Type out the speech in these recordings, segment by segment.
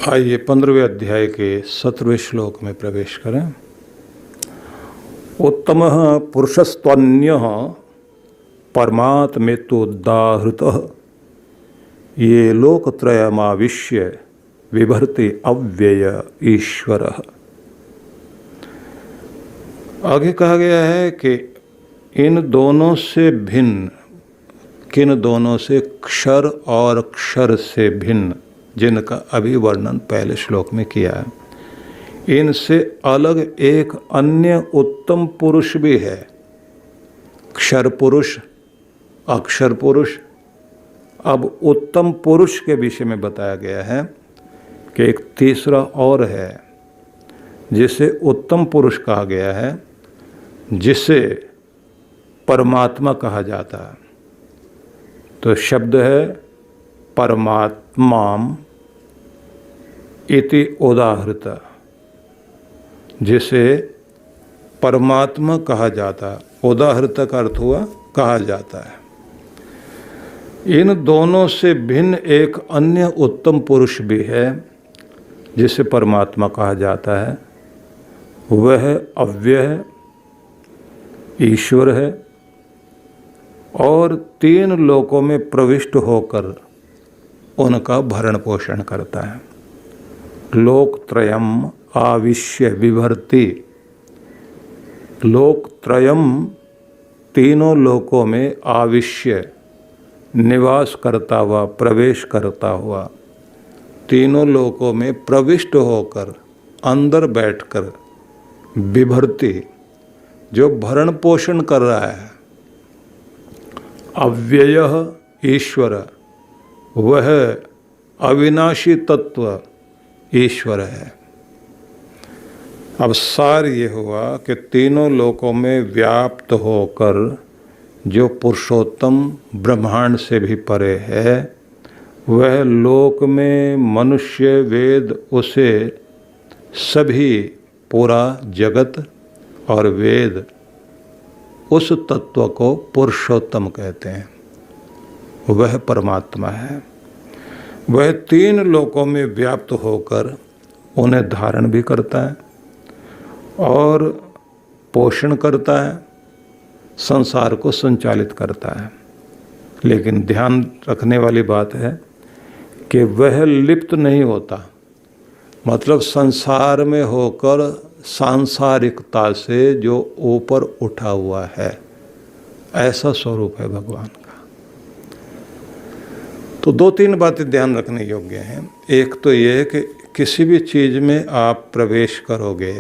आइए 15वें अध्याय के 17वें श्लोक में प्रवेश करें। उत्तमः पुरुषस्त्वन्यः परमात्मेत्युदाहृतः ये लोकत्रयमाविश्य बिभर्ति अव्यय ईश्वरः। आगे कहा गया है कि इन दोनों से भिन्न, किन दोनों से? क्षर और क्षर से भिन्न, जिनका अभी वर्णन पहले श्लोक में किया है। इनसे अलग एक अन्य उत्तम पुरुष भी है, क्षर पुरुष, अक्षर पुरुष। अब उत्तम पुरुष के विषय में बताया गया है कि एक तीसरा और है जिसे उत्तम पुरुष कहा गया है, जिसे परमात्मा कहा जाता है। तो शब्द है परमात्माम इति उदाहृत, जिसे परमात्मा कहा जाता है। उदाहृत का अर्थ हुआ कहा जाता है। इन दोनों से भिन्न एक अन्य उत्तम पुरुष भी है जिसे परमात्मा कहा जाता है। वह अव्यय ईश्वर है और तीन लोकों में प्रविष्ट होकर उनका भरण पोषण करता है। लोकत्रयम आविश्य बिभर्ति, लोकत्रयम तीनों लोकों में आविश्य निवास करता हुआ, प्रवेश करता हुआ, तीनों लोकों में प्रविष्ट होकर, अंदर बैठकर, बिभर्ति जो भरण पोषण कर रहा है। अव्ययः ईश्वर, वह अविनाशी तत्व ईश्वर है। अब सार ये हुआ कि तीनों लोकों में व्याप्त होकर जो पुरुषोत्तम ब्रह्मांड से भी परे है, वह लोक में मनुष्य वेद उसे सभी, पूरा जगत और वेद उस तत्व को पुरुषोत्तम कहते हैं। वह परमात्मा है। वह तीन लोकों में व्याप्त होकर उन्हें धारण भी करता है और पोषण करता है, संसार को संचालित करता है। लेकिन ध्यान रखने वाली बात है कि वह लिप्त नहीं होता, मतलब संसार में होकर सांसारिकता से जो ऊपर उठा हुआ है, ऐसा स्वरूप है भगवान का। तो दो तीन बातें ध्यान रखने योग्य हैं। एक तो यह है कि किसी भी चीज़ में आप प्रवेश करोगे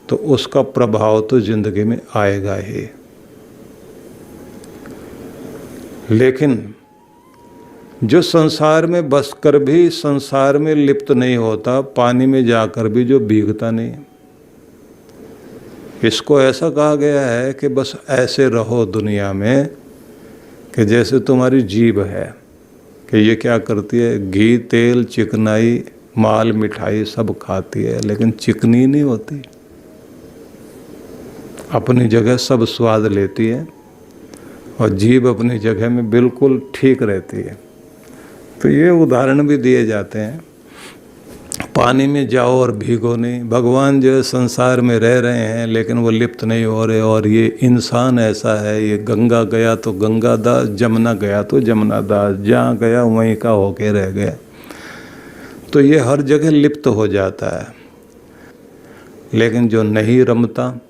तो उसका प्रभाव तो जिंदगी में आएगा ही, लेकिन जो संसार में बसकर भी संसार में लिप्त नहीं होता, पानी में जाकर भी जो भीगता नहीं, इसको ऐसा कहा गया है कि बस ऐसे रहो दुनिया में कि जैसे तुम्हारी जीभ है कि ये क्या करती है, घी तेल चिकनाई माल मिठाई सब खाती है, लेकिन चिकनी नहीं होती। अपनी जगह सब स्वाद लेती है और जीभ अपनी जगह में बिल्कुल ठीक रहती है। तो ये उदाहरण भी दिए जाते हैं। पानी में जाओ और भीगो नहीं। भगवान जो है संसार में रह रहे हैं लेकिन वो लिप्त नहीं हो रहे। और ये इंसान ऐसा है, ये गंगा गया तो गंगा दास, जमुना गया तो जमुना दास, जहाँ गया वहीं का होके रह गया। तो ये हर जगह लिप्त हो जाता है। लेकिन जो नहीं रमता,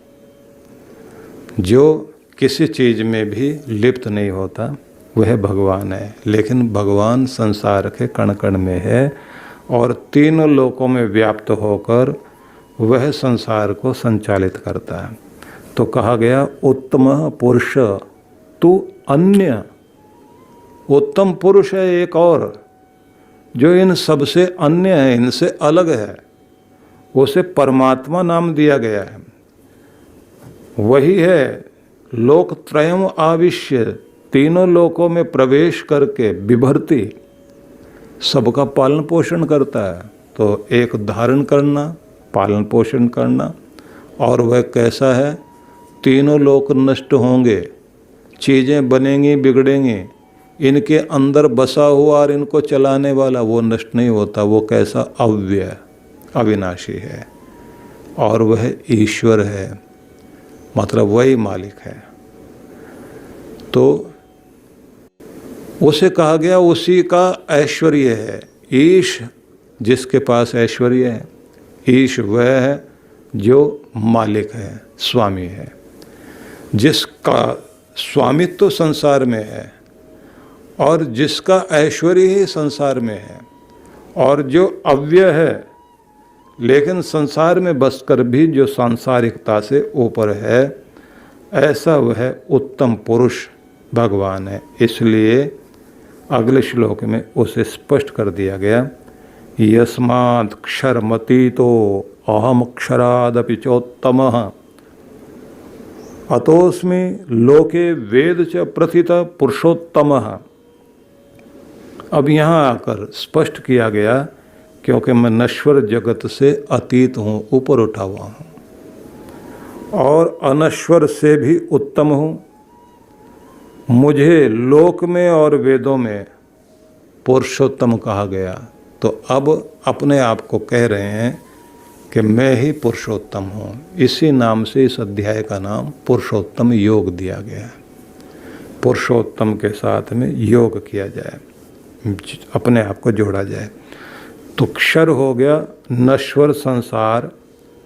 जो किसी चीज़ में भी लिप्त नहीं होता, वह भगवान है। लेकिन भगवान संसार के कण कण में है और तीनों लोकों में व्याप्त होकर वह संसार को संचालित करता है। तो कहा गया उत्तम पुरुष तू अन्य, उत्तम पुरुष है एक और जो इन सबसे अन्य है, इनसे अलग है, उसे परमात्मा नाम दिया गया है। वही है लोकत्रयम आविश्य, तीनों लोकों में प्रवेश करके बिभर्ति सबका पालन पोषण करता है। तो एक धारण करना, पालन पोषण करना, और वह कैसा है, तीनों लोक नष्ट होंगे, चीज़ें बनेंगी बिगड़ेंगी, इनके अंदर बसा हुआ और इनको चलाने वाला वो नष्ट नहीं होता। वो कैसा? अव्यय, अविनाशी है, और वह ईश्वर है, मतलब वही मालिक है। तो उसे कहा गया उसी का ऐश्वर्य है। ईश जिसके पास ऐश्वर्य है, ईश वह है जो मालिक है, स्वामी है, जिसका स्वामित्व तो संसार में है और जिसका ऐश्वर्य ही संसार में है, और जो अव्यय है लेकिन संसार में बसकर भी जो सांसारिकता से ऊपर है, ऐसा वह उत्तम पुरुष भगवान है। इसलिए अगले श्लोक में उसे स्पष्ट कर दिया गया, यस्मात् क्षरमतीतो अहम क्षरादपि चोत्तमः अतोस्मि लोके वेद च प्रथित पुरुषोत्तमः। अब यहाँ आकर स्पष्ट किया गया, क्योंकि मैं नश्वर जगत से अतीत हूँ, ऊपर उठा हुआ हूँ, और अनश्वर से भी उत्तम हूँ। मुझे लोक में और वेदों में पुरुषोत्तम कहा गया। तो अब अपने आप को कह रहे हैं कि मैं ही पुरुषोत्तम हूँ। इसी नाम से इस अध्याय का नाम पुरुषोत्तम योग दिया गया है। पुरुषोत्तम के साथ में योग किया जाए, अपने आप को जोड़ा जाए। तो क्षर हो गया नश्वर संसार,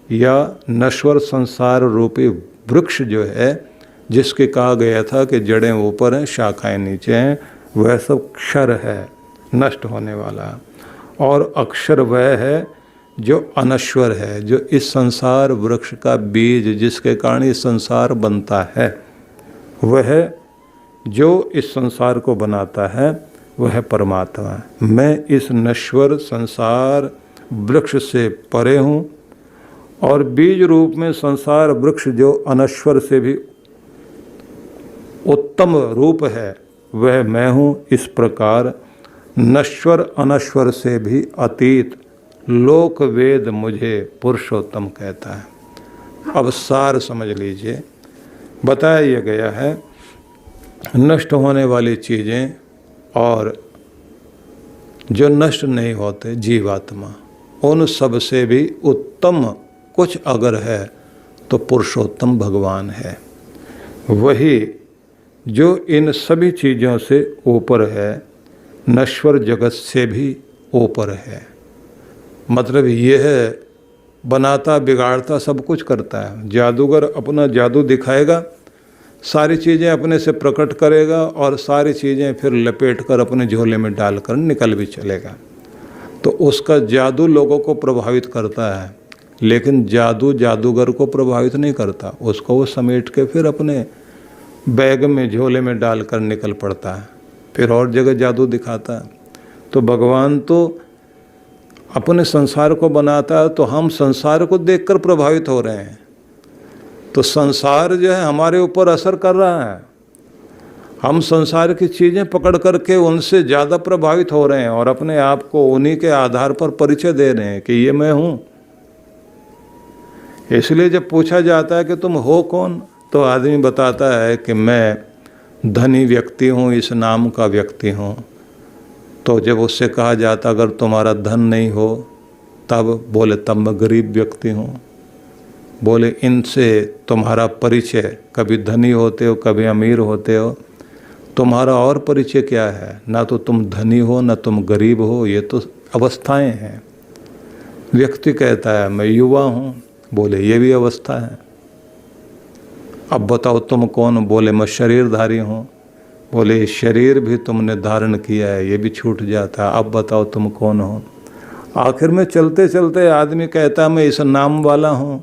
या नश्वर संसार रूपी वृक्ष जो है, जिसके कहा गया था कि जड़ें ऊपर हैं, शाखाएं नीचे हैं, वह सब क्षर है, नष्ट होने वाला। और अक्षर वह है जो अनश्वर है, जो इस संसार वृक्ष का बीज, जिसके कारण इस संसार बनता है, वह जो इस संसार को बनाता है वह परमात्मा है। मैं इस नश्वर संसार वृक्ष से परे हूँ, और बीज रूप में संसार वृक्ष जो अनश्वर से भी उत्तम रूप है, वह मैं हूँ। इस प्रकार नश्वर अनश्वर से भी अतीत लोक वेद मुझे पुरुषोत्तम कहता है। अब सार समझ लीजिए, बताया गया है नष्ट होने वाली चीज़ें और जो नष्ट नहीं होते जीवात्मा, उन सब से भी उत्तम कुछ अगर है तो पुरुषोत्तम भगवान है। वही जो इन सभी चीज़ों से ऊपर है, नश्वर जगत से भी ऊपर है। मतलब यह है बनाता बिगाड़ता सब कुछ करता है। जादूगर अपना जादू दिखाएगा, सारी चीज़ें अपने से प्रकट करेगा और सारी चीज़ें फिर लपेट कर अपने झोले में डालकर निकल भी चलेगा। तो उसका जादू लोगों को प्रभावित करता है, लेकिन जादू जादूगर को प्रभावित नहीं करता। उसको वो समेट के फिर अपने बैग में झोले में डालकर निकल पड़ता है, फिर और जगह जादू दिखाता है। तो भगवान तो अपने संसार को बनाता है, तो हम संसार को देखकर प्रभावित हो रहे हैं। तो संसार जो है हमारे ऊपर असर कर रहा है। हम संसार की चीज़ें पकड़ करके उनसे ज़्यादा प्रभावित हो रहे हैं और अपने आप को उन्हीं के आधार पर परिचय दे रहे हैं कि ये मैं हूँ। इसलिए जब पूछा जाता है कि तुम हो कौन, तो आदमी बताता है कि मैं धनी व्यक्ति हूँ, इस नाम का व्यक्ति हूँ। तो जब उससे कहा जाता अगर तुम्हारा धन नहीं हो, तब बोले तब मैं गरीब व्यक्ति हूँ। बोले इनसे तुम्हारा परिचय, कभी धनी होते हो कभी अमीर होते हो, तुम्हारा और परिचय क्या है? ना तो तुम धनी हो ना तुम गरीब हो, ये तो अवस्थाएं हैं। व्यक्ति कहता है मैं युवा हूँ, बोले ये भी अवस्था है। अब बताओ तुम कौन? बोले मैं शरीरधारी हूँ। बोले शरीर भी तुमने धारण किया है, ये भी छूट जाता है। अब बताओ तुम कौन हो? आखिर में चलते चलते आदमी कहता है मैं इस नाम वाला हूँ,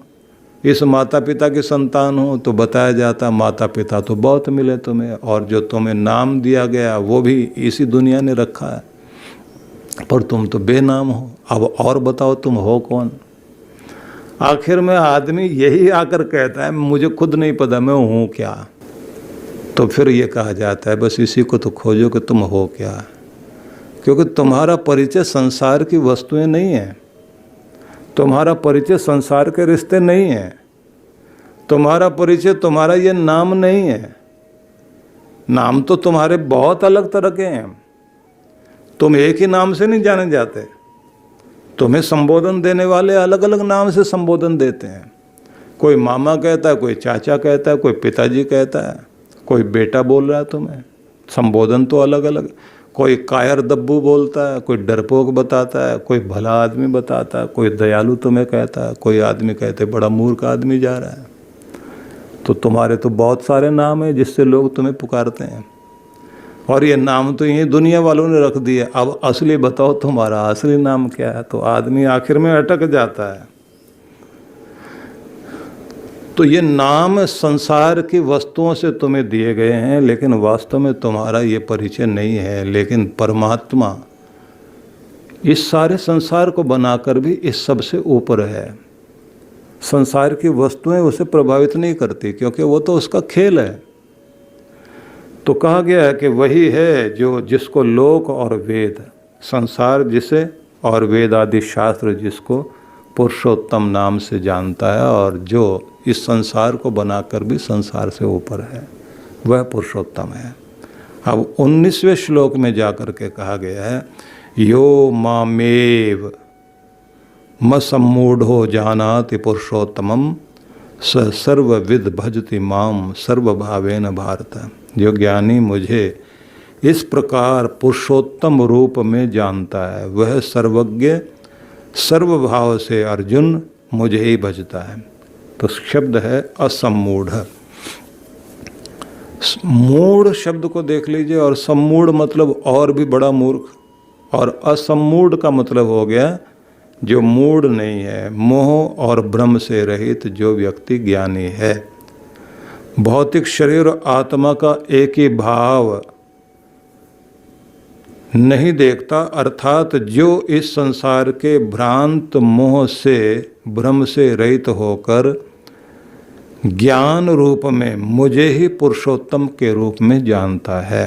इस माता पिता की संतान हूँ। तो बताया जाता माता पिता तो बहुत मिले तुम्हें, और जो तुम्हें नाम दिया गया वो भी इसी दुनिया ने रखा है, पर तुम तो बेनाम हो। अब और बताओ तुम हो कौन? आखिर में आदमी यही आकर कहता है मुझे खुद नहीं पता मैं हूँ क्या। तो फिर ये कहा जाता है बस इसी को तो खोजो कि तुम हो क्या, क्योंकि तुम्हारा परिचय संसार की वस्तुएं नहीं है, तुम्हारा परिचय संसार के रिश्ते नहीं है, तुम्हारा परिचय तुम्हारा ये नाम नहीं है। नाम तो तुम्हारे बहुत अलग तरह के हैं, तुम एक ही नाम से नहीं जाने जाते। तुम्हें संबोधन देने वाले अलग अलग नाम से संबोधन देते हैं। कोई मामा कहता है, कोई चाचा कहता है, कोई पिताजी कहता है, कोई बेटा बोल रहा है तुम्हें। संबोधन तो अलग अलग। कोई कायर दब्बू बोलता है, कोई डरपोक बताता है, कोई भला आदमी बताता है, कोई दयालु तुम्हें कहता है, कोई आदमी कहते बड़ा मूर्ख आदमी जा रहा है। तो तुम्हारे तो बहुत सारे नाम हैं जिससे लोग तुम्हें पुकारते हैं, और ये नाम तो यही दुनिया वालों ने रख दिए। अब असली बताओ तुम्हारा असली नाम क्या है? तो आदमी आखिर में अटक जाता है। तो ये नाम संसार की वस्तुओं से तुम्हें दिए गए हैं, लेकिन वास्तव में तुम्हारा ये परिचय नहीं है। लेकिन परमात्मा इस सारे संसार को बनाकर भी इस सब से ऊपर है। संसार की वस्तुएं उसे प्रभावित नहीं करती, क्योंकि वो तो उसका खेल है। तो कहा गया है कि वही है जो जिसको लोक और वेद, संसार जिसे और वेद आदि शास्त्र जिसको पुरुषोत्तम नाम से जानता है, और जो इस संसार को बनाकर भी संसार से ऊपर है, वह पुरुषोत्तम है। अब 19वें श्लोक में जाकर के कहा गया है, यो मामेव म सम्मूढ़ो जानाति पुरुषोत्तमम स सर्वविद भजति माम सर्वभावेन भारत। जो ज्ञानी मुझे इस प्रकार पुरुषोत्तम रूप में जानता है, वह सर्वज्ञ सर्वभाव से अर्जुन मुझे ही भजता है। तो शब्द है असम्मूढ़। मूढ़ शब्द को देख लीजिए, और सम्मूढ़ मतलब और भी बड़ा मूर्ख, और असम्मूढ़ का मतलब हो गया जो मूढ़ नहीं है, मोह और भ्रम से रहित जो व्यक्ति ज्ञानी है। भौतिक शरीर और आत्मा का एक ही भाव नहीं देखता, अर्थात जो इस संसार के भ्रांत मोह से भ्रम से रहित होकर ज्ञान रूप में मुझे ही पुरुषोत्तम के रूप में जानता है।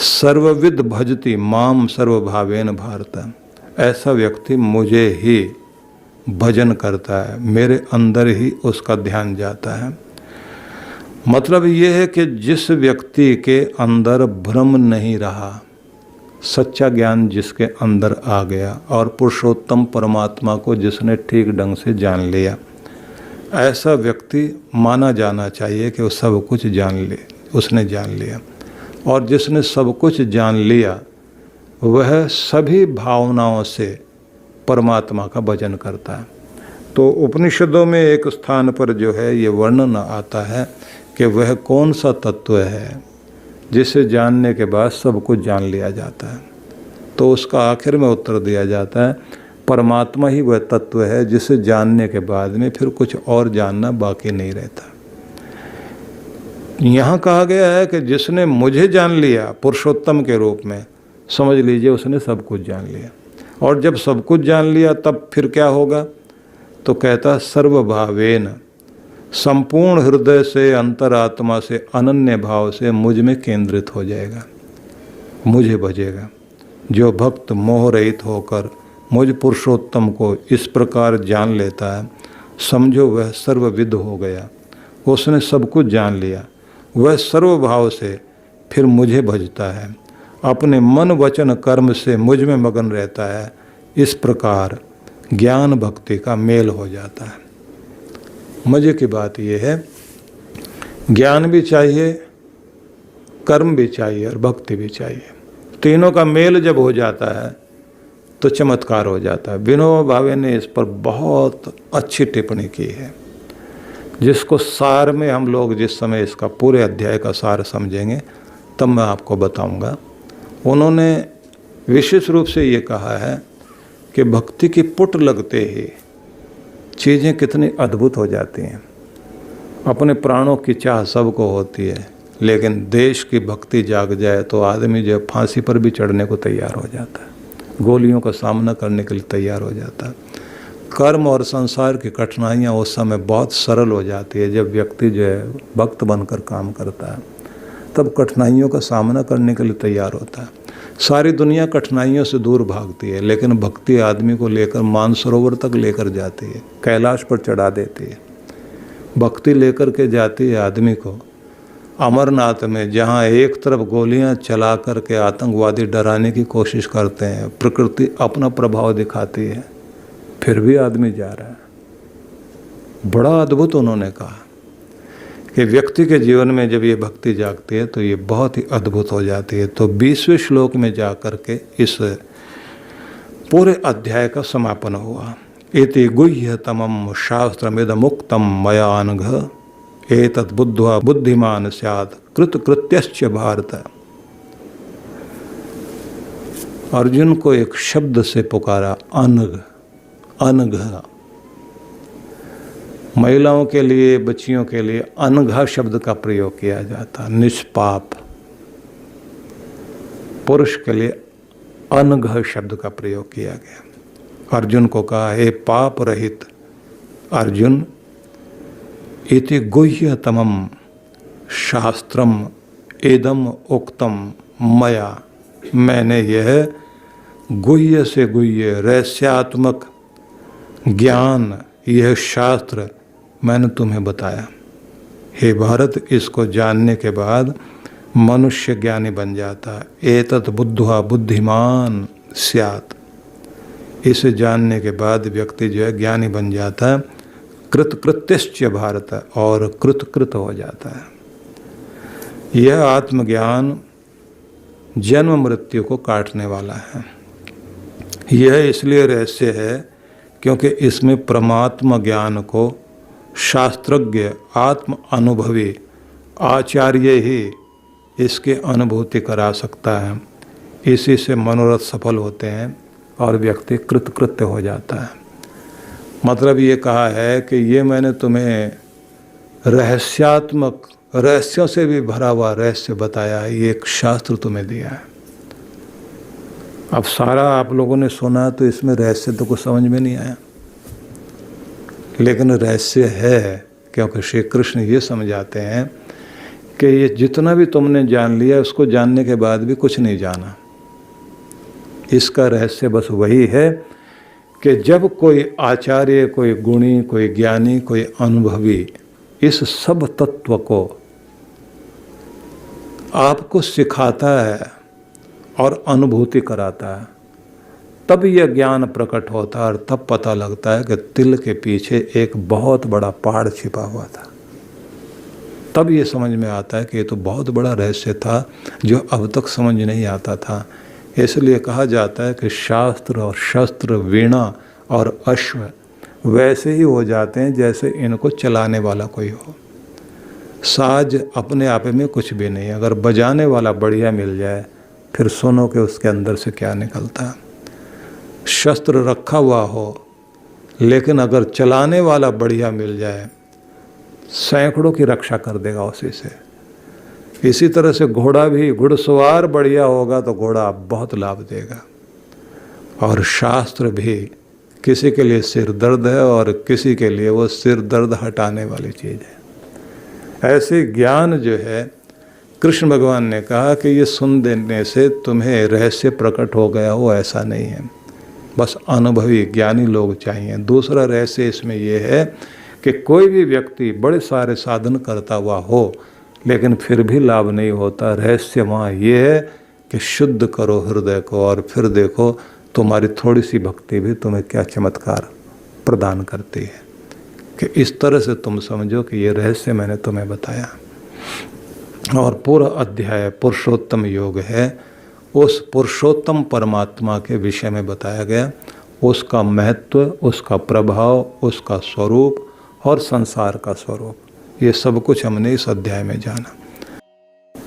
सर्वविद भजति माम सर्वभावेन भारत। ऐसा व्यक्ति मुझे ही भजन करता है, मेरे अंदर ही उसका ध्यान जाता है। मतलब ये है कि जिस व्यक्ति के अंदर भ्रम नहीं रहा, सच्चा ज्ञान जिसके अंदर आ गया, और पुरुषोत्तम परमात्मा को जिसने ठीक ढंग से जान लिया, ऐसा व्यक्ति माना जाना चाहिए कि वो सब कुछ जान ले, उसने जान लिया। और जिसने सब कुछ जान लिया वह सभी भावनाओं से परमात्मा का भजन करता है। तो उपनिषदों में एक स्थान पर जो है ये वर्णन आता है कि वह कौन सा तत्व है जिसे जानने के बाद सब कुछ जान लिया जाता है। तो उसका आखिर में उत्तर दिया जाता है, परमात्मा ही वह तत्व है जिसे जानने के बाद में फिर कुछ और जानना बाकी नहीं रहता। यहाँ कहा गया है कि जिसने मुझे जान लिया पुरुषोत्तम के रूप में, समझ लीजिए उसने सब कुछ जान लिया। और जब सब कुछ जान लिया तब फिर क्या होगा? तो कहता सर्वभावेन, संपूर्ण हृदय से, अंतरात्मा से, अनन्य भाव से मुझ में केंद्रित हो जाएगा, मुझे भजेगा। जो भक्त मोह रहित होकर मुझ पुरुषोत्तम को इस प्रकार जान लेता है, समझो वह सर्वविद हो गया, उसने सब कुछ जान लिया। वह सर्वभाव से फिर मुझे भजता है, अपने मन वचन कर्म से मुझ में मगन रहता है। इस प्रकार ज्ञान भक्ति का मेल हो जाता है। मजे की बात यह है, ज्ञान भी चाहिए, कर्म भी चाहिए और भक्ति भी चाहिए। तीनों का मेल जब हो जाता है तो चमत्कार हो जाता है। विनोबा भावे ने इस पर बहुत अच्छी टिप्पणी की है, जिसको सार में हम लोग जिस समय इसका पूरे अध्याय का सार समझेंगे तब मैं आपको बताऊंगा। उन्होंने विशेष रूप से ये कहा है कि भक्ति की पुट लगते ही चीज़ें कितनी अद्भुत हो जाती हैं। अपने प्राणों की चाह सबको होती है, लेकिन देश की भक्ति जाग जाए तो आदमी जो फांसी पर भी चढ़ने को तैयार हो जाता है, गोलियों का सामना करने के लिए तैयार हो जाता है। कर्म और संसार की कठिनाइयाँ उस समय बहुत सरल हो जाती है। जब व्यक्ति जो है भक्त बनकर काम करता है तब कठिनाइयों का सामना करने के लिए तैयार होता है। सारी दुनिया कठिनाइयों से दूर भागती है, लेकिन भक्ति आदमी को लेकर मानसरोवर तक लेकर जाती है, कैलाश पर चढ़ा देती है। भक्ति लेकर के जाती है आदमी को अमरनाथ में जहाँ एक तरफ गोलियां चला करके आतंकवादी डराने की कोशिश करते हैं, प्रकृति अपना प्रभाव दिखाती है, फिर भी आदमी जा रहा है। बड़ा अद्भुत उन्होंने कहा कि व्यक्ति के जीवन में जब ये भक्ति जागती है तो ये बहुत ही अद्भुत हो जाती है। तो 20वें श्लोक में जा करके इस पूरे अध्याय का समापन हुआ। इति गुह्यतमं शास्त्रमिदमुक्तं मया नघ एतत् बुद्ध्वा बुद्धिमान स्यात् कृतकृत्यश्च भारत। अर्जुन को एक शब्द से पुकारा, अनघ। अनघ महिलाओं के लिए, बच्चियों के लिए अनघा शब्द का प्रयोग किया जाता, निष्पाप। पुरुष के लिए अनघ शब्द का प्रयोग किया गया। अर्जुन को कहा, हे पाप रहित अर्जुन, इति गुह्यतमं शास्त्रम इदम उक्तम मया, मैंने यह गुह्य से गुह्य रहस्यात्मक ज्ञान, यह शास्त्र मैंने तुम्हें बताया। हे भारत, इसको जानने के बाद मनुष्य ज्ञानी बन जाता है। एतत् बुद्ध्वा बुद्धिमान स्यात्, इसे जानने के बाद व्यक्ति जो है ज्ञानी बन जाता है। कृतकृत्यश्च भारत, और कृतकृत हो जाता है। यह आत्मज्ञान जन्म मृत्यु को काटने वाला है। यह इसलिए रहस्य है क्योंकि इसमें परमात्मा ज्ञान को शास्त्रज्ञ, आत्म अनुभवी आचार्य ही इसके अनुभूति करा सकता है। इसी से मनोरथ सफल होते हैं और व्यक्ति कृतकृत्य हो जाता है। मतलब ये कहा है कि ये मैंने तुम्हें रहस्यात्मक, रहस्यों से भी भरा हुआ रहस्य बताया है, ये एक शास्त्र तुम्हें दिया है। अब सारा आप लोगों ने सुना तो इसमें रहस्य तो कुछ समझ में नहीं आया, लेकिन रहस्य है क्योंकि श्री कृष्ण ये समझाते हैं कि ये जितना भी तुमने जान लिया उसको जानने के बाद भी कुछ नहीं जाना। इसका रहस्य बस वही है कि जब कोई आचार्य, कोई गुणी, कोई ज्ञानी, कोई अनुभवी इस सब तत्व को आपको सिखाता है और अनुभूति कराता है, तब यह ज्ञान प्रकट होता है और तब पता लगता है कि तिल के पीछे एक बहुत बड़ा पहाड़ छिपा हुआ था। तब ये समझ में आता है कि ये तो बहुत बड़ा रहस्य था जो अब तक समझ नहीं आता था। इसलिए कहा जाता है कि शास्त्र और शस्त्र, वीणा और अश्व वैसे ही हो जाते हैं जैसे इनको चलाने वाला कोई हो। साज अपने आप में कुछ भी नहीं, अगर बजाने वाला बढ़िया मिल जाए फिर सुनो कि उसके अंदर से क्या निकलता है। शस्त्र रखा हुआ हो लेकिन अगर चलाने वाला बढ़िया मिल जाए सैकड़ों की रक्षा कर देगा उसी से। इसी तरह से घोड़ा भी, घुड़सवार बढ़िया होगा तो घोड़ा बहुत लाभ देगा। और शास्त्र भी किसी के लिए सिर दर्द है और किसी के लिए वो सिर दर्द हटाने वाली चीज़ है। ऐसे ज्ञान जो है, कृष्ण भगवान ने कहा कि ये सुन देने से तुम्हें रहस्य प्रकट हो गया हो, ऐसा नहीं है। बस अनुभवी ज्ञानी लोग चाहिए। दूसरा रहस्य इसमें यह है कि कोई भी व्यक्ति बड़े सारे साधन करता हुआ हो लेकिन फिर भी लाभ नहीं होता। रहस्य वहाँ ये है कि शुद्ध करो हृदय को और फिर देखो तुम्हारी थोड़ी सी भक्ति भी तुम्हें क्या चमत्कार प्रदान करती है। कि इस तरह से तुम समझो कि ये रहस्य मैंने तुम्हें बताया। और पूरा अध्याय पुरुषोत्तम योग है। उस पुरुषोत्तम परमात्मा के विषय में बताया गया, उसका महत्व, उसका प्रभाव, उसका स्वरूप और संसार का स्वरूप, ये सब कुछ हमने इस अध्याय में जाना।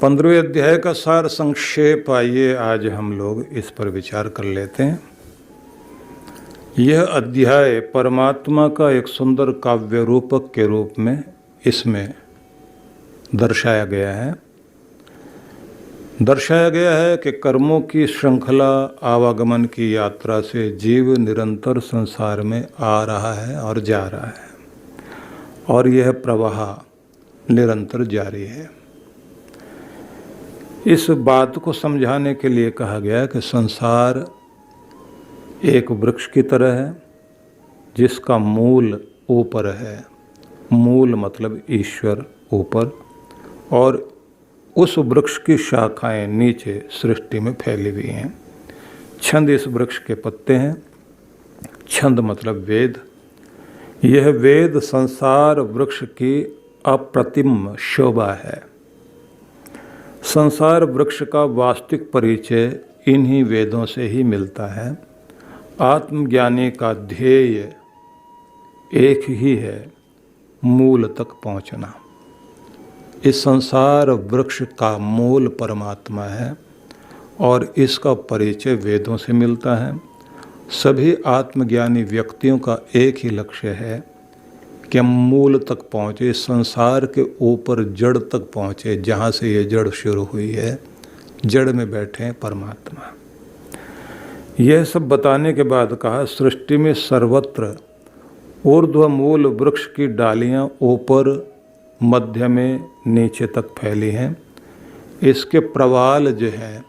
15वें अध्याय का सार संक्षेप आइए आज हम लोग इस पर विचार कर लेते हैं। यह अध्याय परमात्मा का एक सुंदर काव्य रूपक के रूप में इसमें दर्शाया गया है। दर्शाया गया है कि कर्मों की श्रृंखला, आवागमन की यात्रा से जीव निरंतर संसार में आ रहा है और जा रहा है और यह प्रवाह निरंतर जारी है। इस बात को समझाने के लिए कहा गया कि संसार एक वृक्ष की तरह है जिसका मूल ऊपर है। मूल मतलब ईश्वर ऊपर, और उस वृक्ष की शाखाएं नीचे सृष्टि में फैली हुई हैं। छंद इस वृक्ष के पत्ते हैं। छंद मतलब वेद। यह वेद संसार वृक्ष की अप्रतिम शोभा है। संसार वृक्ष का वास्तविक परिचय इन्हीं वेदों से ही मिलता है। आत्मज्ञानी का ध्येय एक ही है, मूल तक पहुंचना। इस संसार वृक्ष का मूल परमात्मा है और इसका परिचय वेदों से मिलता है। सभी आत्मज्ञानी व्यक्तियों का एक ही लक्ष्य है कि हम मूल तक पहुँचे, संसार के ऊपर जड़ तक पहुँचे, जहाँ से ये जड़ शुरू हुई है। जड़ में बैठे हैं परमात्मा। यह सब बताने के बाद कहा, सृष्टि में सर्वत्र ऊर्ध्व मूल वृक्ष की डालियाँ ऊपर, मध्य में, नीचे तक फैली हैं। इसके प्रवाल जो हैं,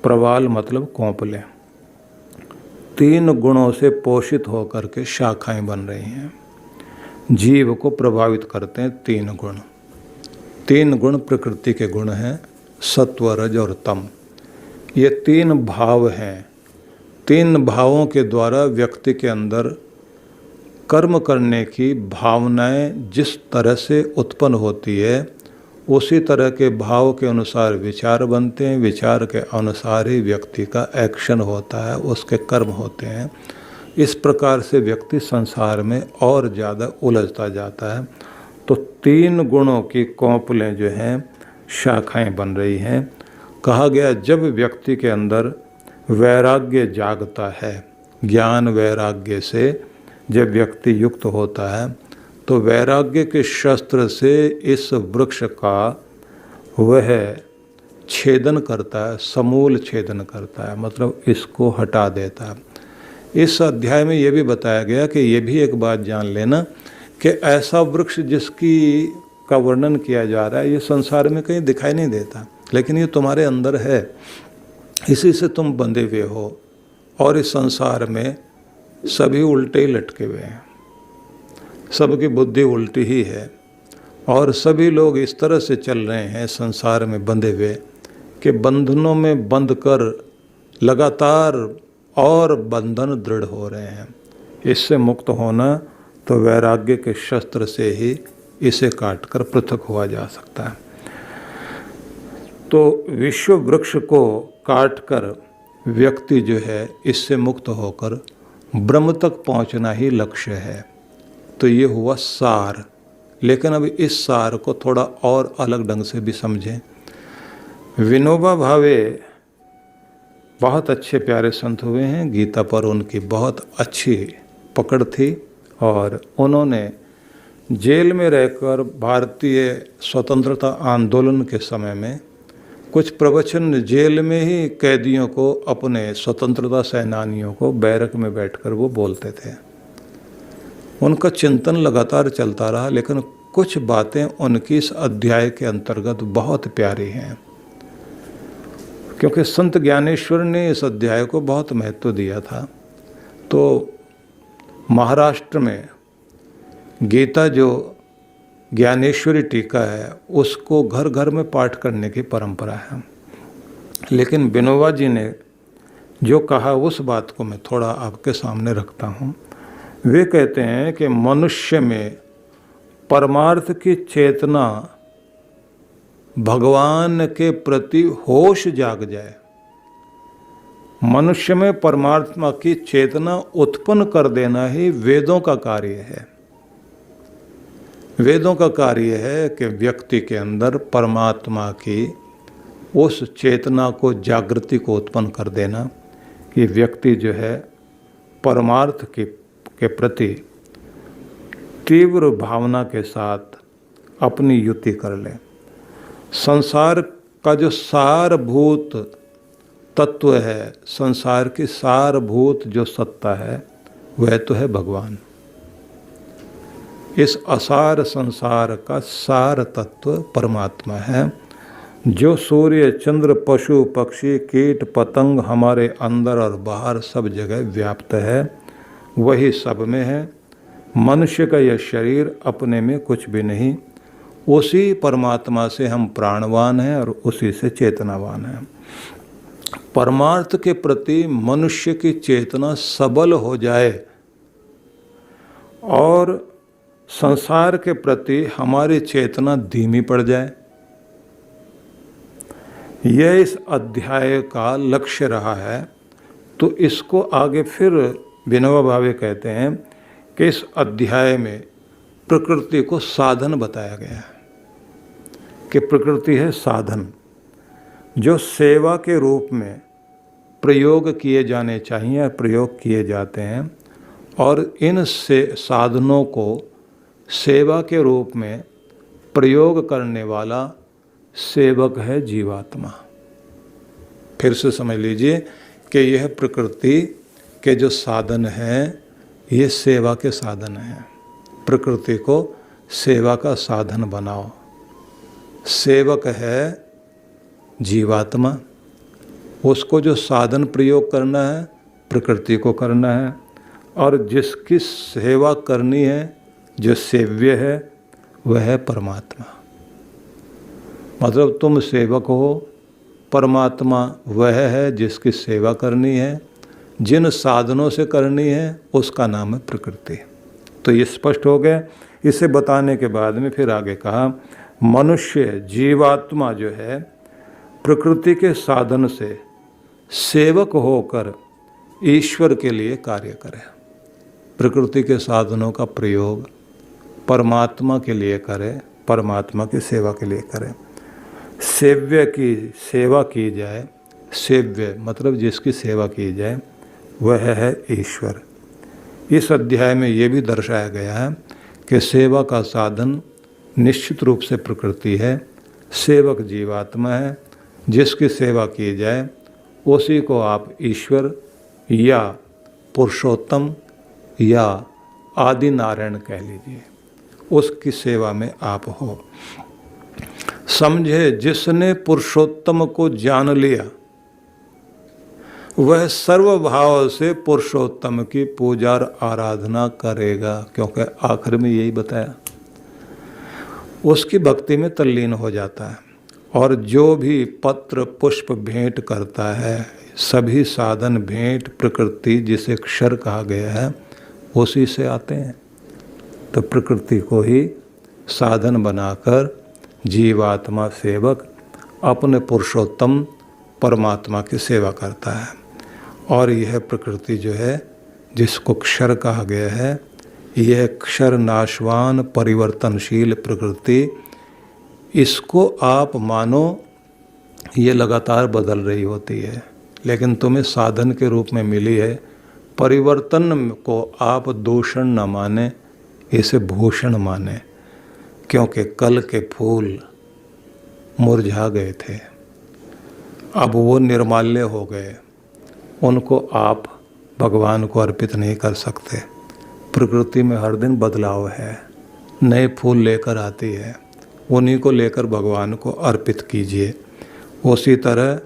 प्रवाल मतलब कोंपले, 3 गुणों से पोषित होकर के शाखाएं बन रही हैं। जीव को प्रभावित करते हैं 3 गुण। 3 गुण प्रकृति के गुण हैं, सत्व, रज और तम। ये 3 भाव हैं। 3 भावों के द्वारा व्यक्ति के अंदर कर्म करने की भावनाएं जिस तरह से उत्पन्न होती है, उसी तरह के भाव के अनुसार विचार बनते हैं। विचार के अनुसार ही व्यक्ति का एक्शन होता है, उसके कर्म होते हैं। इस प्रकार से व्यक्ति संसार में और ज़्यादा उलझता जाता है। तो 3 गुणों की कोंपलें जो हैं, शाखाएं बन रही हैं। कहा गया, जब व्यक्ति के अंदर वैराग्य जागता है, ज्ञान वैराग्य से जब व्यक्ति युक्त होता है, तो वैराग्य के शस्त्र से इस वृक्ष का वह छेदन करता है, समूल छेदन करता है, मतलब इसको हटा देता है। इस अध्याय में यह भी बताया गया कि ये भी एक बात जान लेना कि ऐसा वृक्ष जिसकी का वर्णन किया जा रहा है, ये संसार में कहीं दिखाई नहीं देता, लेकिन ये तुम्हारे अंदर है। इसी से तुम बंधे हुए हो और इस संसार में सभी उल्टे ही लटके हुए हैं। सबकी बुद्धि उल्टी ही है और सभी लोग इस तरह से चल रहे हैं संसार में बंधे हुए कि बंधनों में बंध कर लगातार और बंधन दृढ़ हो रहे हैं। इससे मुक्त होना तो वैराग्य के शस्त्र से ही इसे काटकर पृथक हुआ जा सकता है। तो विश्व वृक्ष को काटकर व्यक्ति जो है इससे मुक्त होकर ब्रह्म तक पहुंचना ही लक्ष्य है। तो ये हुआ सार। लेकिन अब इस सार को थोड़ा और अलग ढंग से भी समझें। विनोबा भावे बहुत अच्छे प्यारे संत हुए हैं। गीता पर उनकी बहुत अच्छी पकड़ थी और उन्होंने जेल में रहकर भारतीय स्वतंत्रता आंदोलन के समय में कुछ प्रवचन जेल में ही कैदियों को, अपने स्वतंत्रता सेनानियों को बैरक में बैठकर वो बोलते थे। उनका चिंतन लगातार चलता रहा, लेकिन कुछ बातें उनकी इस अध्याय के अंतर्गत बहुत प्यारी हैं, क्योंकि संत ज्ञानेश्वर ने इस अध्याय को बहुत महत्व दिया था। तो महाराष्ट्र में गीता जो ज्ञानेश्वरी टीका है, उसको घर घर में पाठ करने की परंपरा है। लेकिन विनोबा जी ने जो कहा, उस बात को मैं थोड़ा आपके सामने रखता हूँ। वे कहते हैं कि मनुष्य में परमार्थ की चेतना, भगवान के प्रति होश जाग जाए। मनुष्य में परमात्मा की चेतना उत्पन्न कर देना ही वेदों का कार्य है। वेदों का कार्य है कि व्यक्ति के अंदर परमात्मा की उस चेतना को, जागृति को उत्पन्न कर देना कि व्यक्ति जो है परमार्थ के प्रति तीव्र भावना के साथ अपनी युति कर ले। संसार का जो सारभूत तत्व है, संसार की सारभूत जो सत्ता है, वह तो है भगवान। इस असार संसार का सार तत्व परमात्मा है। जो सूर्य, चंद्र, पशु, पक्षी, कीट, पतंग हमारे अंदर और बाहर सब जगह व्याप्त है, वही सब में है। मनुष्य का यह शरीर अपने में कुछ भी नहीं, उसी परमात्मा से हम प्राणवान हैं और उसी से चेतनावान हैं। परमार्थ के प्रति मनुष्य की चेतना सबल हो जाए और संसार के प्रति हमारी चेतना धीमी पड़ जाए, यह इस अध्याय का लक्ष्य रहा है। तो इसको आगे फिर विनोबा भावे कहते हैं कि इस अध्याय में प्रकृति को साधन बताया गया है कि प्रकृति है साधन जो सेवा के रूप में प्रयोग किए जाने चाहिए, प्रयोग किए जाते हैं, और इन से साधनों को सेवा के रूप में प्रयोग करने वाला सेवक है जीवात्मा। फिर से समझ लीजिए कि यह प्रकृति के जो साधन हैं ये सेवा के साधन हैं। प्रकृति को सेवा का साधन बनाओ। सेवक है जीवात्मा, उसको जो साधन प्रयोग करना है प्रकृति को करना है, और जिसकी सेवा करनी है, जो सेव्य है, वह है परमात्मा। मतलब तुम सेवक हो, परमात्मा वह है जिसकी सेवा करनी है, जिन साधनों से करनी है उसका नाम है प्रकृति। तो ये स्पष्ट हो गया। इसे बताने के बाद में फिर आगे कहा, मनुष्य जीवात्मा जो है प्रकृति के साधन से सेवक होकर ईश्वर के लिए कार्य करे। प्रकृति के साधनों का प्रयोग परमात्मा के लिए करे, परमात्मा की सेवा के लिए करे। सेव्य की सेवा की जाए, सेव्य मतलब जिसकी सेवा की जाए वह है ईश्वर। इस अध्याय में ये भी दर्शाया गया है कि सेवा का साधन निश्चित रूप से प्रकृति है, सेवक जीवात्मा है, जिसकी सेवा की जाए उसी को आप ईश्वर या पुरुषोत्तम या आदि नारायण कह लीजिए, उसकी सेवा में आप हो। समझे जिसने पुरुषोत्तम को जान लिया वह सर्वभाव से पुरुषोत्तम की पूजा और आराधना करेगा, क्योंकि आखिर में यही बताया, उसकी भक्ति में तल्लीन हो जाता है। और जो भी पत्र पुष्प भेंट करता है, सभी साधन भेंट प्रकृति जिसे क्षर कहा गया है उसी से आते हैं। तो प्रकृति को ही साधन बनाकर जीवात्मा सेवक अपने पुरुषोत्तम परमात्मा की सेवा करता है। और यह प्रकृति जो है जिसको क्षर कहा गया है, यह क्षर नाशवान परिवर्तनशील प्रकृति, इसको आप मानो ये लगातार बदल रही होती है, लेकिन तुम्हें साधन के रूप में मिली है। परिवर्तन को आप दूषण न माने, इसे भूषण माने, क्योंकि कल के फूल मुरझा गए थे, अब वो निर्माल्य हो गए, उनको आप भगवान को अर्पित नहीं कर सकते। प्रकृति में हर दिन बदलाव है, नए फूल लेकर आती है, उन्हीं को लेकर भगवान को अर्पित कीजिए। उसी तरह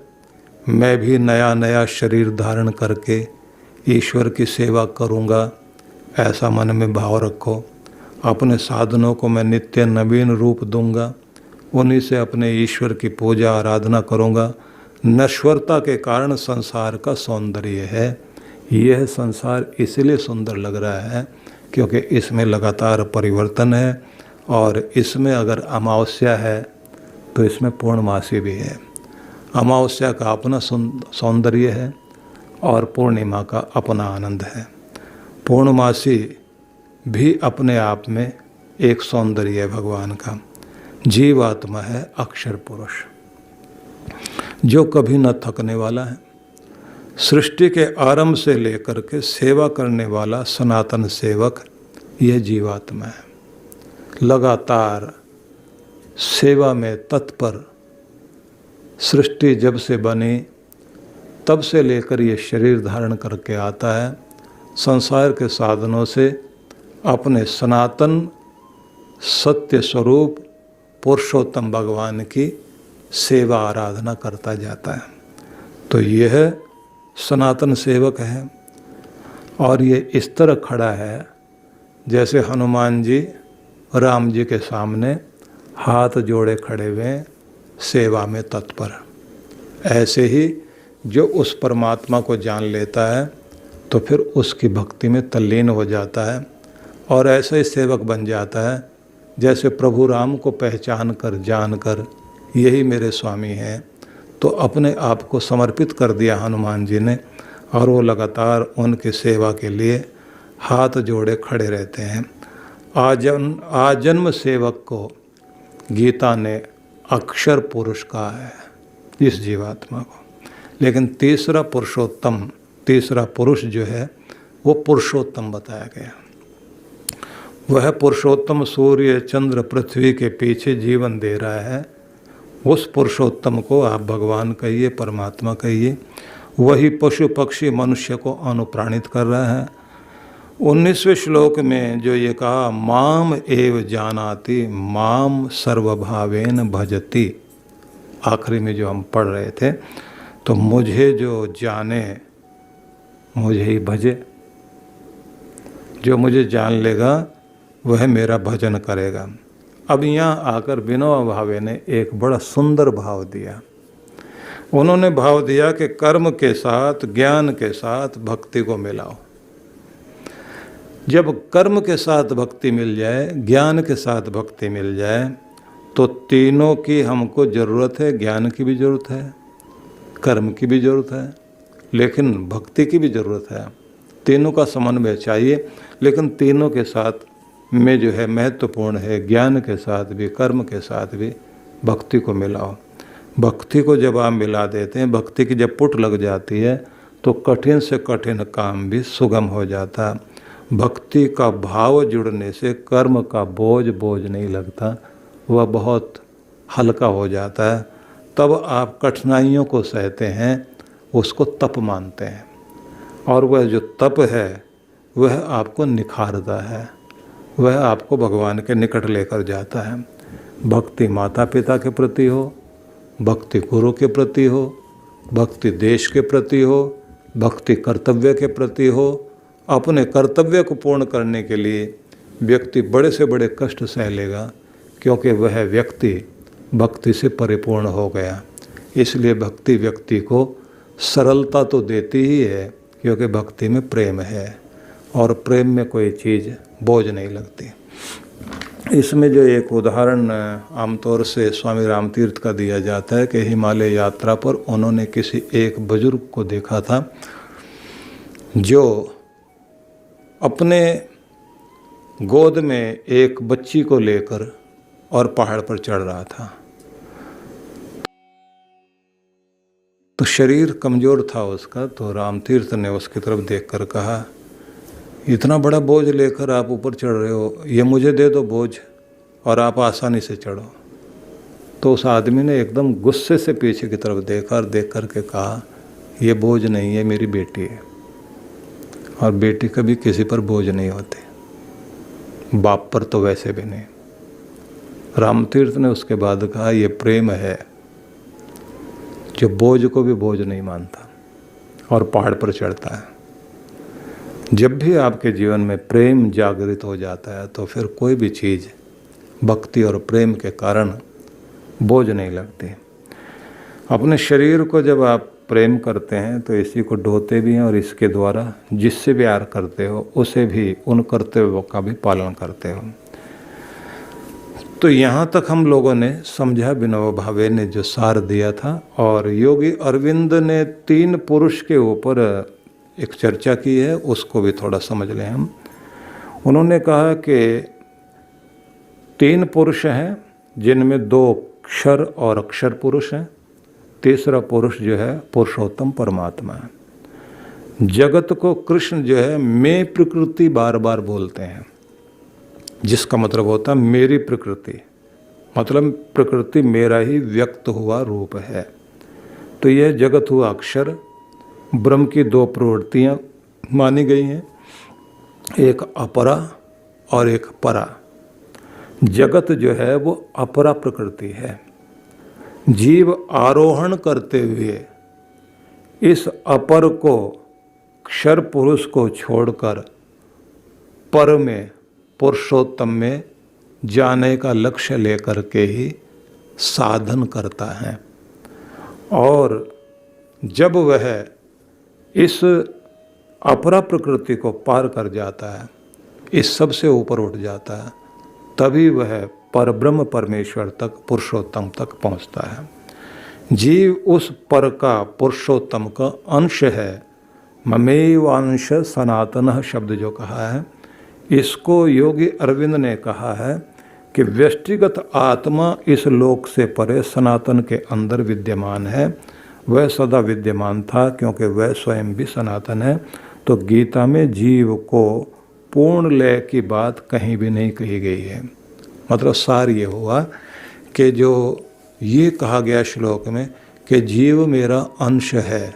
मैं भी नया नया शरीर धारण करके ईश्वर की सेवा करूँगा, ऐसा मन में भाव रखो। अपने साधनों को मैं नित्य नवीन रूप दूंगा, उन्हीं से अपने ईश्वर की पूजा आराधना करूँगा। नश्वरता के कारण संसार का सौंदर्य है। यह संसार इसलिए सुंदर लग रहा है क्योंकि इसमें लगातार परिवर्तन है, और इसमें अगर अमावस्या है तो इसमें पूर्णमासी भी है। अमावस्या का अपना सौंदर्य है और पूर्णिमा का अपना आनंद है। पूर्णमासी भी अपने आप में एक सौंदर्य है भगवान का। जीवात्मा है अक्षर पुरुष जो कभी न थकने वाला है। सृष्टि के आरंभ से लेकर के सेवा करने वाला सनातन सेवक यह जीवात्मा है। लगातार सेवा में तत्पर, सृष्टि जब से बनी तब से लेकर ये शरीर धारण करके आता है, संसार के साधनों से अपने सनातन सत्य स्वरूप पुरुषोत्तम भगवान की सेवा आराधना करता जाता है। तो यह सनातन सेवक है। और ये इस तरह खड़ा है जैसे हनुमान जी राम जी के सामने हाथ जोड़े खड़े हुए सेवा में तत्पर। ऐसे ही जो उस परमात्मा को जान लेता है तो फिर उसकी भक्ति में तल्लीन हो जाता है और ऐसा ही सेवक बन जाता है जैसे प्रभु राम को पहचान कर जान कर यही मेरे स्वामी हैं तो अपने आप को समर्पित कर दिया हनुमान जी ने, और वो लगातार उनकी सेवा के लिए हाथ जोड़े खड़े रहते हैं। आजन्म सेवक को गीता ने अक्षर पुरुष कहा है इस जीवात्मा को। लेकिन तीसरा पुरुष जो है वो पुरुषोत्तम बताया गया। वह पुरुषोत्तम सूर्य चंद्र पृथ्वी के पीछे जीवन दे रहा है। उस पुरुषोत्तम को आप भगवान कहिए, परमात्मा कहिए। वही पशु पक्षी मनुष्य को अनुप्राणित कर रहा है। 19वें श्लोक में जो ये कहा, माम एव जानाति माम सर्वभावेन भजति, आखिरी में जो हम पढ़ रहे थे, तो मुझे जो जाने मुझे ही भजे। जो मुझे जान लेगा वह मेरा भजन करेगा। अब यहाँ आकर विनोबा भावे ने एक बड़ा सुंदर भाव दिया। उन्होंने भाव दिया कि कर्म के साथ ज्ञान के साथ भक्ति को मिलाओ। जब कर्म के साथ भक्ति मिल जाए, ज्ञान के साथ भक्ति मिल जाए, तो तीनों की हमको ज़रूरत है। ज्ञान की भी ज़रूरत है, कर्म की भी ज़रूरत है, लेकिन भक्ति की भी ज़रूरत है। तीनों का समन्वय चाहिए, लेकिन तीनों के साथ में जो है महत्वपूर्ण है ज्ञान के साथ भी, कर्म के साथ भी भक्ति को मिलाओ। भक्ति को जब आप मिला देते हैं, भक्ति की जब पुट लग जाती है, तो कठिन से कठिन काम भी सुगम हो जाता। भक्ति का भाव जुड़ने से कर्म का बोझ नहीं लगता, वह बहुत हल्का हो जाता है। तब आप कठिनाइयों को सहते हैं, उसको तप मानते हैं, और वह जो तप है वह आपको निखारता है, वह आपको भगवान के निकट लेकर जाता है। भक्ति माता पिता के प्रति हो, भक्ति गुरु के प्रति हो, भक्ति देश के प्रति हो, भक्ति कर्तव्य के प्रति हो। अपने कर्तव्य को पूर्ण करने के लिए व्यक्ति बड़े से बड़े कष्ट सह लेगा, क्योंकि वह व्यक्ति भक्ति से परिपूर्ण हो गया। इसलिए भक्ति व्यक्ति को सरलता तो देती ही है, क्योंकि भक्ति में प्रेम है, और प्रेम में कोई चीज़ बोझ नहीं लगती। इसमें जो एक उदाहरण आमतौर से स्वामी रामतीर्थ का दिया जाता है कि हिमालय यात्रा पर उन्होंने किसी एक बुजुर्ग को देखा था जो अपने गोद में एक बच्ची को लेकर और पहाड़ पर चढ़ रहा था। तो शरीर कमज़ोर था उसका, तो रामतीर्थ ने उसकी तरफ देखकर कहा, इतना बड़ा बोझ लेकर आप ऊपर चढ़ रहे हो, ये मुझे दे दो बोझ और आप आसानी से चढ़ो। तो उस आदमी ने एकदम गुस्से से पीछे की तरफ देखा और देख कर के कहा, ये बोझ नहीं है, मेरी बेटी है, और बेटी कभी किसी पर बोझ नहीं होती, बाप पर तो वैसे भी नहीं। रामतीर्थ ने उसके बाद कहा, ये प्रेम है जो बोझ को भी बोझ नहीं मानता और पहाड़ पर चढ़ता है। जब भी आपके जीवन में प्रेम जागृत हो जाता है, तो फिर कोई भी चीज़ भक्ति और प्रेम के कारण बोझ नहीं लगती। अपने शरीर को जब आप प्रेम करते हैं तो इसी को ढोते भी हैं, और इसके द्वारा जिससे प्यार करते हो उसे भी, उन कर्तव्यों का भी पालन करते हो। तो यहाँ तक हम लोगों ने समझा विनोबा भावे ने जो सार दिया था। और योगी अरविंद ने 3 पुरुष के ऊपर एक चर्चा की है, उसको भी थोड़ा समझ लें हम। उन्होंने कहा कि 3 पुरुष हैं, जिनमें 2 क्षर और अक्षर पुरुष हैं। तीसरा पुरुष जो है पुरुषोत्तम परमात्मा है। जगत को कृष्ण जो है मैं प्रकृति बार बार बोलते हैं, जिसका मतलब होता है मेरी प्रकृति, मतलब प्रकृति मेरा ही व्यक्त हुआ रूप है। तो यह जगत हुआ अक्षर। ब्रह्म की 2 प्रवृत्तियाँ मानी गई हैं, एक अपरा और एक परा। जगत जो है वो अपरा प्रकृति है। जीव आरोहण करते हुए इस अपर को, क्षर पुरुष को छोड़कर पर में, पुरुषोत्तम में जाने का लक्ष्य लेकर के ही साधन करता है। और जब वह इस अपरा प्रकृति को पार कर जाता है, इस सब से ऊपर उठ जाता है, तभी वह परब्रह्म परमेश्वर तक, पुरुषोत्तम तक पहुंचता है। जीव उस पर का, पुरुषोत्तम का अंश है। ममेवांश सनातन शब्द जो कहा है, इसको योगी अरविंद ने कहा है कि व्यष्टिगत आत्मा इस लोक से परे सनातन के अंदर विद्यमान है। वह सदा विद्यमान था क्योंकि वह स्वयं भी सनातन है। तो गीता में जीव को पूर्ण लय की बात कहीं भी नहीं कही गई है। मतलब सार ये हुआ कि जो ये कहा गया श्लोक में कि जीव मेरा अंश है,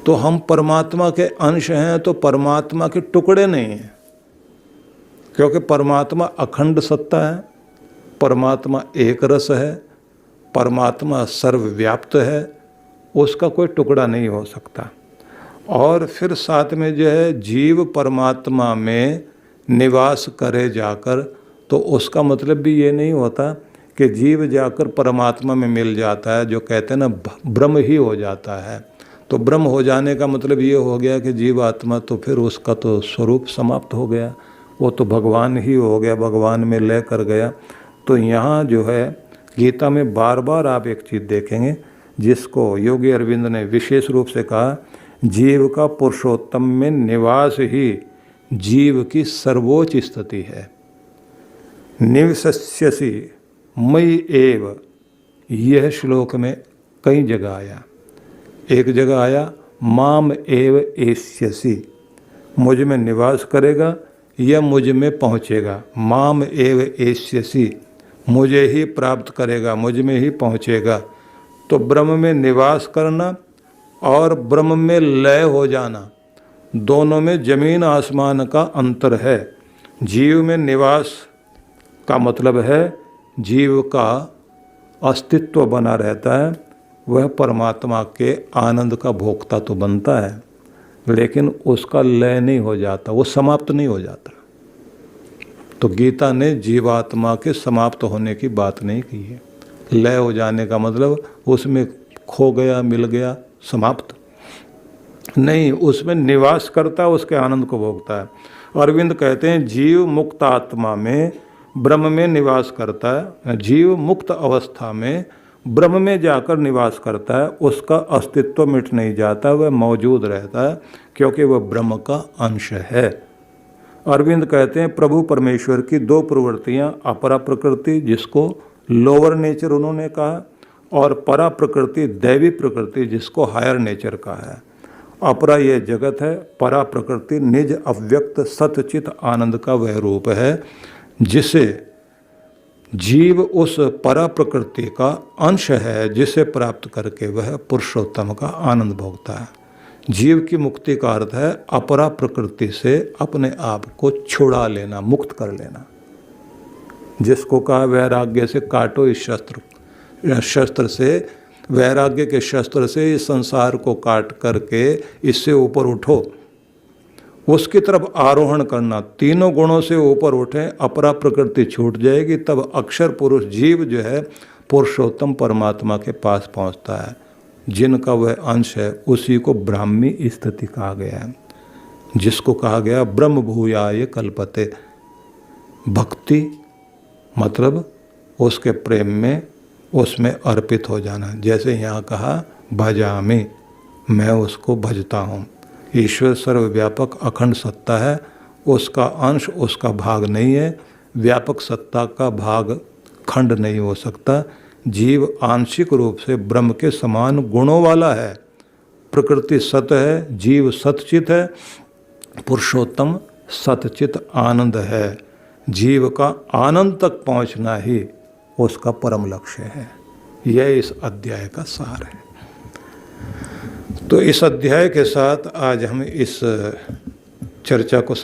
तो हम परमात्मा के अंश हैं, तो परमात्मा के टुकड़े नहीं हैं, क्योंकि परमात्मा अखंड सत्ता है, परमात्मा एक रस है, परमात्मा सर्वव्याप्त है, उसका कोई टुकड़ा नहीं हो सकता। और फिर साथ में जो है जीव परमात्मा में निवास करे जाकर, तो उसका मतलब भी ये नहीं होता कि जीव जाकर परमात्मा में मिल जाता है, जो कहते हैं ना ब्रह्म ही हो जाता है। तो ब्रह्म हो जाने का मतलब ये हो गया कि जीव आत्मा तो फिर उसका तो स्वरूप समाप्त हो गया, वो तो भगवान ही हो गया, भगवान में लय कर गया। तो यहाँ जो है गीता में बार बार आप एक चीज़ देखेंगे जिसको योगी अरविंद ने विशेष रूप से कहा, जीव का पुरुषोत्तम में निवास ही जीव की सर्वोच्च स्थिति है। निवसस्यसि मयि एव, यह श्लोक में कई जगह आया। एक जगह आया माम एव एष्यसि, मुझ में निवास करेगा या मुझ में पहुँचेगा। माम एव एष्यसि, मुझे ही प्राप्त करेगा, मुझ में ही पहुँचेगा। तो ब्रह्म में निवास करना और ब्रह्म में लय हो जाना, दोनों में जमीन आसमान का अंतर है। जीव में निवास का मतलब है जीव का अस्तित्व बना रहता है, वह परमात्मा के आनंद का भोक्ता तो बनता है, लेकिन उसका लय नहीं हो जाता, वो समाप्त नहीं हो जाता। तो गीता ने जीवात्मा के समाप्त होने की बात नहीं की है। लय हो जाने का मतलब उसमें खो गया, मिल गया, समाप्त नहीं, उसमें निवास करता है, उसके आनंद को भोगता है। अरविंद कहते हैं जीव मुक्त आत्मा में ब्रह्म में निवास करता है, जीव मुक्त अवस्था में ब्रह्म में जाकर निवास करता है, उसका अस्तित्व मिट नहीं जाता, वह मौजूद रहता है क्योंकि वह ब्रह्म का अंश है। अरविंद कहते हैं प्रभु परमेश्वर की दो प्रवृत्तियां, अपरा प्रकृति जिसको लोअर नेचर उन्होंने कहा, और परा प्रकृति दैवी प्रकृति जिसको हायर नेचर कहा है। अपरा यह जगत है, परा प्रकृति निज अव्यक्त सतचित आनंद का वह रूप है जिसे जीव उस परा प्रकृति का अंश है, जिसे प्राप्त करके वह पुरुषोत्तम का आनंद भोगता है। जीव की मुक्ति का अर्थ है अपरा प्रकृति से अपने आप को छुड़ा लेना, मुक्त कर लेना, जिसको कहा वैराग्य से काटो इस शस्त्र से, वैराग्य के शस्त्र से इस संसार को काट करके इससे ऊपर उठो, उसकी तरफ आरोहण करना, तीनों गुणों से ऊपर उठें, अपरा प्रकृति छूट जाएगी, तब अक्षर पुरुष जीव जो है पुरुषोत्तम परमात्मा के पास पहुंचता है। जिनका वह अंश है उसी को ब्राह्मी स्थिति कहा गया है, जिसको कहा गया ब्रह्म भूयाय कल्पते। भक्ति मतलब उसके प्रेम में, उसमें अर्पित हो जाना। जैसे यहाँ कहा भजामि, मैं उसको भजता हूँ। ईश्वर सर्वव्यापक अखंड सत्ता है, उसका अंश उसका भाग नहीं है, व्यापक सत्ता का भाग खंड नहीं हो सकता। जीव आंशिक रूप से ब्रह्म के समान गुणों वाला है। प्रकृति सत है, जीव सतचित है, पुरुषोत्तम सतचित आनंद है। जीव का आनंद तक पहुंचना ही उसका परम लक्ष्य है। यह इस अध्याय का सार है। तो इस अध्याय के साथ आज हम इस चर्चा को